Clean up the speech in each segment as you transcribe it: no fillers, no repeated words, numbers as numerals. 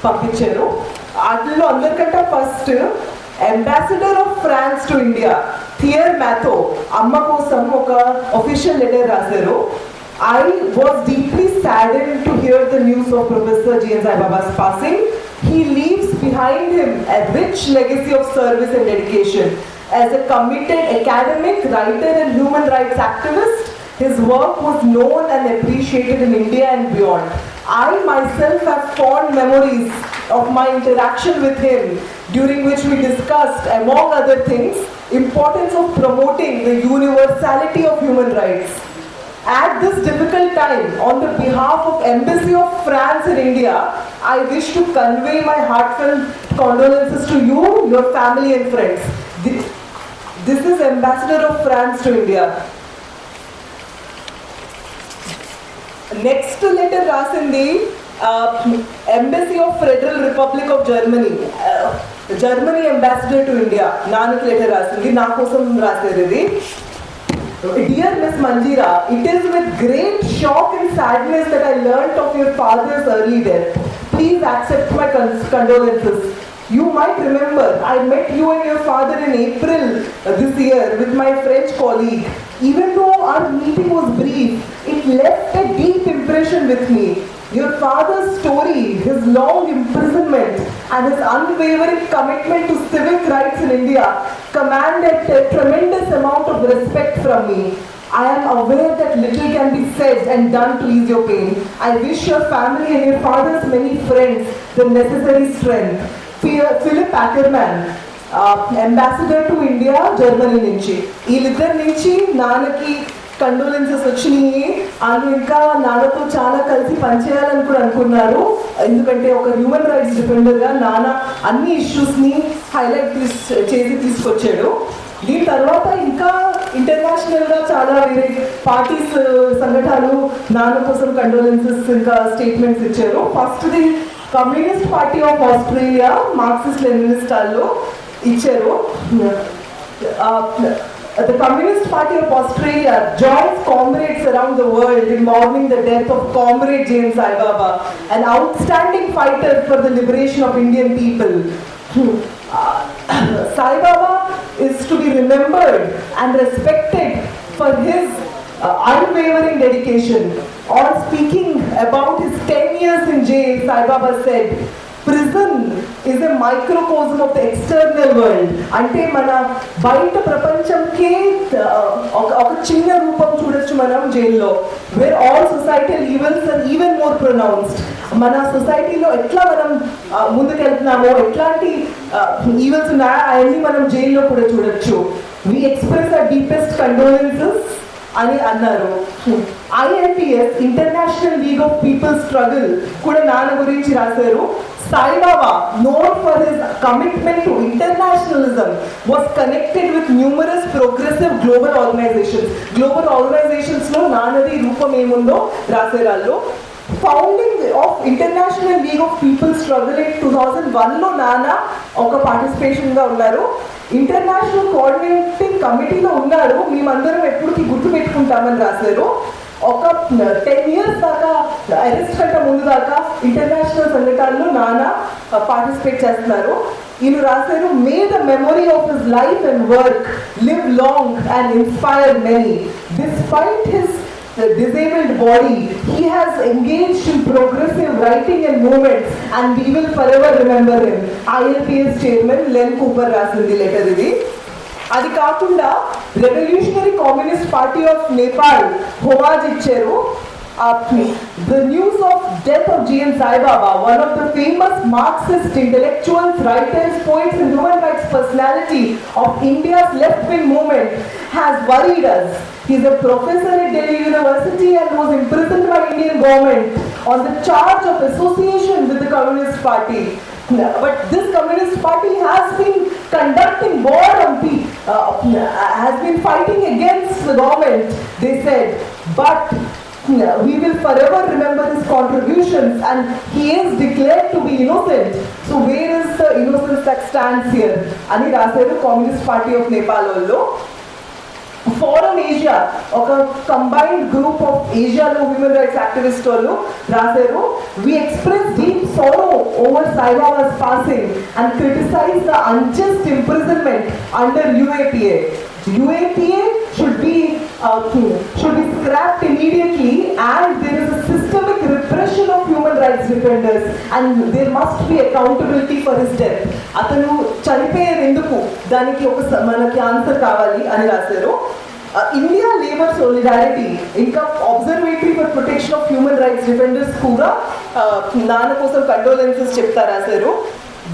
పంపించారు. అందులో అందరికంటే first ambassador of France to India Thierry Mathou అమ్మ కోసం ఒక official letter రాశారు. I was deeply saddened to hear the news of Professor Saibaba passing. He leaves behind him a rich legacy of service and dedication. As a committed academic, writer and human rights activist, his work was known and appreciated in India and beyond. I myself have fond memories of my interaction with him, during which we discussed, among other things, importance of promoting the universality of human rights. At this difficult time, on the behalf of Embassy of France in India, I wish to convey my heartfelt condolences to you, your family and friends. This is Ambassador of France to India. Next letter rasindi Embassy of Federal Republic of Germany. Germany Ambassador to India. Nanak letter rasindi. Na kosam rasaru idi. Dear Miss Manjira, it is with great shock and sadness that I learnt of your father's early death. Please accept my condolences. You might remember, I met you and your father in April this year with my French colleague. Even though our meeting was brief, it left a deep impression with me. Your father's story, his long imprisonment and his unwavering commitment to civic rights in India commanded a tremendous amount of respect from me. I am aware that little can be said and done to ease your pain. I wish your family and your father's many friends the necessary strength. Philip Ackerman, Ambassador to India, Germany నుంచి. వీళ్ళిద్దరి నుంచి నాన్నకి condolences వచ్చినాయి. వాళ్ళు ఇంకా నాన్నతో చాలా కలిసి పనిచేయాలని కూడా అనుకున్నారు. ఎందుకంటే ఒక హ్యూమన్ రైట్స్ డిఫెండర్గా నాన్న అన్ని ఇష్యూస్ని హైలైట్ చేసి తీసుకొచ్చాడు. దీని తర్వాత ఇంకా ఇంటర్నేషనల్గా చాలా వేరే పార్టీస్ సంఘటనలు నాన్న కోసం కండోలెన్సెస్ ఇంకా స్టేట్మెంట్స్ ఇచ్చారు. ఫస్ట్ది communist Party of Australia Marxist Leninist వాళ్ళు ఇచ్చారు. The Communist Party of Australia joins comrades around the world in mourning the death of Comrade Saibaba, an outstanding fighter for the liberation of Indian people. Saibaba is to be remembered and respected for his unwavering dedication. On speaking about his 10 years in jail, Saibaba said, prison is a microcosm of the external world. అంటే మన బయట ప్రపంచంకే ఒక చిన్న రూపం చూడొచ్చు మనం జైల్లో. Where all societal evils are even more pronounced. మన సొసైటీలో ఎట్లా మనం ముందుకెళ్తున్నామో, ఎట్లాంటి ఈవెల్స్ ఉన్నాయో అవన్నీ మనం జైల్లో కూడా చూడొచ్చు. వి ఎక్స్ప్రెస్ అవర్ డీపెస్ట్ కండోలెన్సెస్ అని అన్నారు. ILPS international league of people struggle కూడా నాన్న గురించి రాశారు. Saibaba, known for his commitment to internationalism, was connected with numerous progressive global organizations. Global organizations lo naanadi roopam emundo raserallo. Founding of International League of People Struggle in 2001 lo Nana oka participation ga unnaru. International coordinating కమిటీలో ఉన్నారు. మేమందరం ఎప్పటికీ గుర్తు పెట్టుకుంటామని రాశారు. ఒక 10 years దాకా arrest కంటే ముందు దాకా ఇంటర్నేషనల్ సంఘటనలో నాన్న పార్టిసిపేట్ చేస్తున్నారు. ఈయన రాశారు, may the memory of his life and work live long and inspire many. Despite his disabled body, he has engaged in progressive writing and movements and we will forever remember him. ILPS chairman Len Cooper rasindi letter idi. అది కాకుండా Revolutionary Communist Party of Nepal homage ఇచ్చారు. The news of death of Saibaba, one of the famous Marxist intellectuals, writers, poets and human rights personality of India's left-wing movement has worried us. He is a professor at Delhi University and was imprisoned by Indian government on the charge of association with the Communist Party. But this Communist Party has been conducting war on people, has been fighting against the government, they said. But we will forever remember his contributions and he is declared to be innocent. So where is the innocence that stands here? Ani rasaru Communist Party of Nepal vallo. Forum Asia, ఒక combined group of Asiaలో human rights activists వాళ్ళు రాశారు, we express deep sorrow over Sai Baba's passing and criticized the unjust imprisonment under UAPA. UAPA should be scrapped immediately, and there is a systemic repression of human rights defenders, and there must be accountability for his death. అతను చనిపోయేది ఎందుకు దానికి ఒక మనకి answer కావాలి అని రాశారు. India labour solidarity ఇంకా observatory for protection of human rights defenders కూడా నాన్న కోసం కండోలెన్సెస్ చెప్తా రాశారు.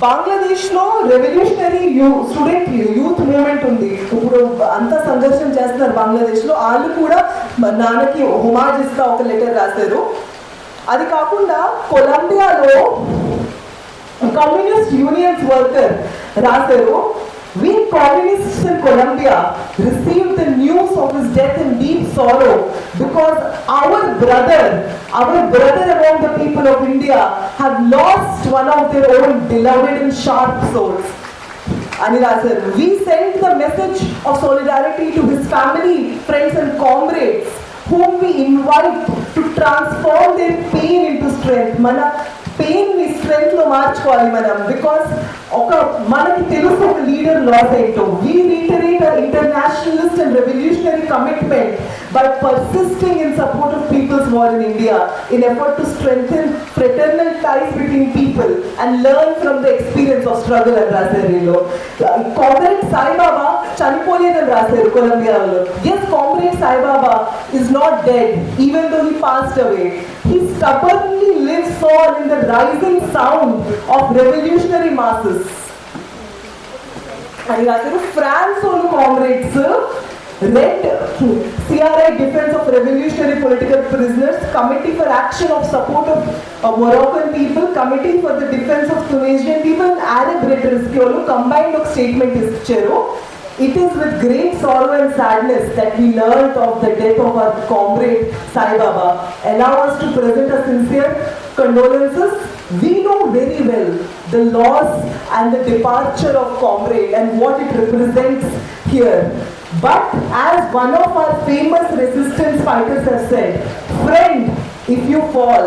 బంగ్లాదేశ్లో రెవల్యూషనరీ స్టూడెంట్ యూత్ మూవ్మెంట్ ఉంది. ఇప్పుడు అంతా సంఘర్షణ చేస్తున్నారు బంగ్లాదేశ్లో. వాళ్ళు కూడా నాన్నకి హుమాజ్ ఇస్తా ఒక లెటర్ రాశారు. అది కాకుండా కొలంబియాలో కమ్యూనిస్ట్ యూనియన్స్ వర్కర్ రాశారు, we communists in Colombia received the news of his death in deep sorrow because our brother among the people of India have lost one of their own beloved and sharp souls. Anila sir, we sent the message of solidarity to his family, friends and comrades whom we invite to transform their pain into strength. Mana pain ని strength లో మార్చుకోవాలి మనం, because మనకి తెలుసు ఒక leader loss ఏంటో. We reiterate our internationalist and revolutionary commitment by persisting in support of people's war in India in effort to strengthen fraternal ties between people and learn from the experience of struggle అని రాశారు. వీళ్ళు comrade Saibaba చనిపోలేదని రాశారు కొలంబియాలో. Yes, comrade Saibaba is not dead even though he passed away. He stubbornly lives on in the rising sound of revolutionary masses. And France on comrades read CRI Defense of Revolutionary Political Prisoners, Committee for Action of Support of Moroccan People, Committee for the Defense of Tunisian People, and Arab Redress combined statement icharu. It is with great sorrow and sadness that we learned of the death of our comrade Sai Baba. Allow us to present a sincere condolences. We know very well the loss and the departure of comrade and what it represents here. But as one of our famous resistance fighters has said, friend, if you fall,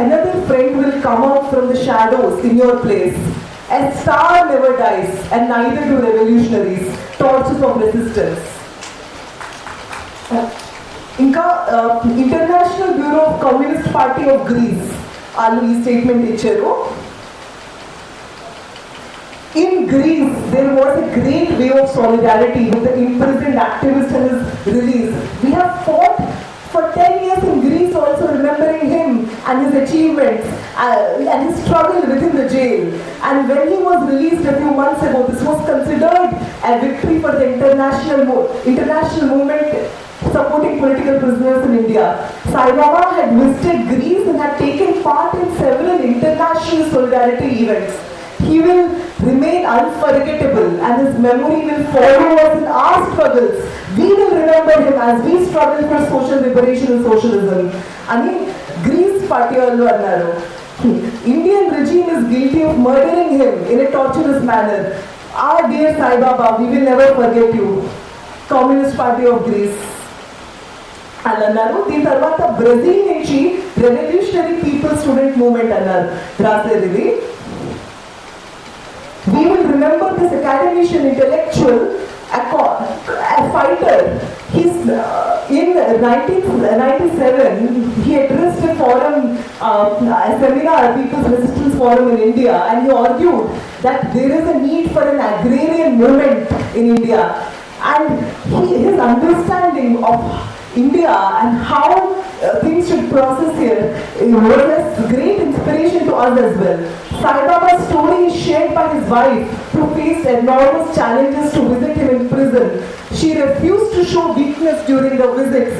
another friend will come out from the shadows in your place. A star never dies, and neither do revolutionaries, torches of resistance. Inka International Bureau of Communist Party of Greece allu ee statement icharu. In Greece, there was a great wave of solidarity with the imprisoned activist and his release. We have fought for 10 years in Greece also, remembering him and his achievements and his struggle within the jail. And when he was released a few months ago, this was considered a victory for the international movement supporting political prisoners in India. Sai Baba had visited Greece and had taken part in several international solidarity events. He will remain unforgettable and his memory will follow us in our struggles. We will remember him as we struggle for social liberation and socialism. Ani Greece party allu annaru. Indian regime is guilty of murdering him in a torturous manner. Our dear Sai Baba, we will never forget you. Communist Party of Greece. అన్నారు. దీని తర్వాత Brazil నుంచి revolutionary people student movement అన్నారు రాసేది ఇది. We will remember this academician, intellectual, a fighter. He's in 1997 he addressed a forum, a seminar, People's Resistance Forum in India, and he argued that there is a need for an agrarian movement in India, and his understanding of India and how things should process here was a great inspiration to us as well. Sai Baba's story is shared by his wife, who faced enormous challenges to visit him in prison. She refused to show weakness during the visits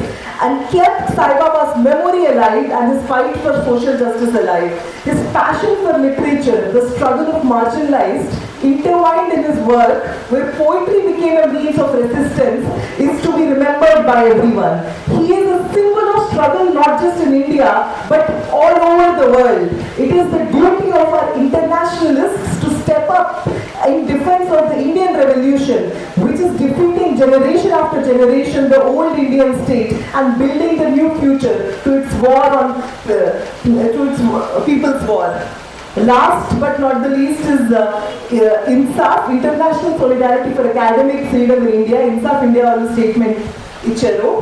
and kept Sai Baba's memory alive and his fight for social justice alive. His passion for literature, the struggle of marginalized, intertwined in his work, where poetry became a means of resistance, is to be remembered by everyone. He is a symbol of struggle not just in India, but all over the world. It is the duty of our internationalists to step up in defense of the Indian Revolution, which is defeating generation after generation the old Indian state and building the new future to its war on to its people's war. Last but not the least is INSAF, International Solidarity for Academic Freedom in India. INSAF India ಒಂದು statement ಇಚ್ಚರು.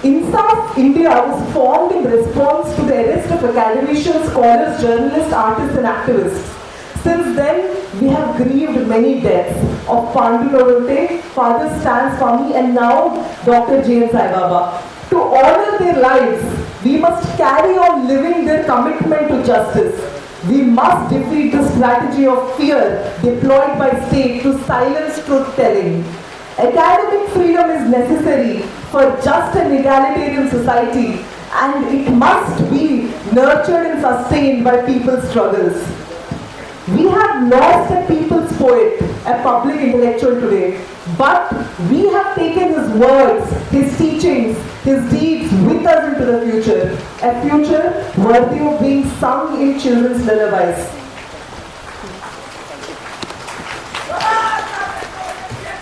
INSAF India was formed in response to the arrest of academicians, scholars, journalists, artists and activists. Since then, we have grieved many deaths of Pandu Lodonte, Father Stan Swami and now Dr. J. Saibaba. To honor their lives, we must carry on living their commitment to justice. We must defeat the strategy of fear deployed by state to silence truth-telling. Academic freedom is necessary for just and egalitarian society, and it must be nurtured and sustained by people's struggles. We have lost a people's poet, a public intellectual today, but we have taken his words, his teachings, his deeds with us into the future, a future worthy of being sung in children's lullabies.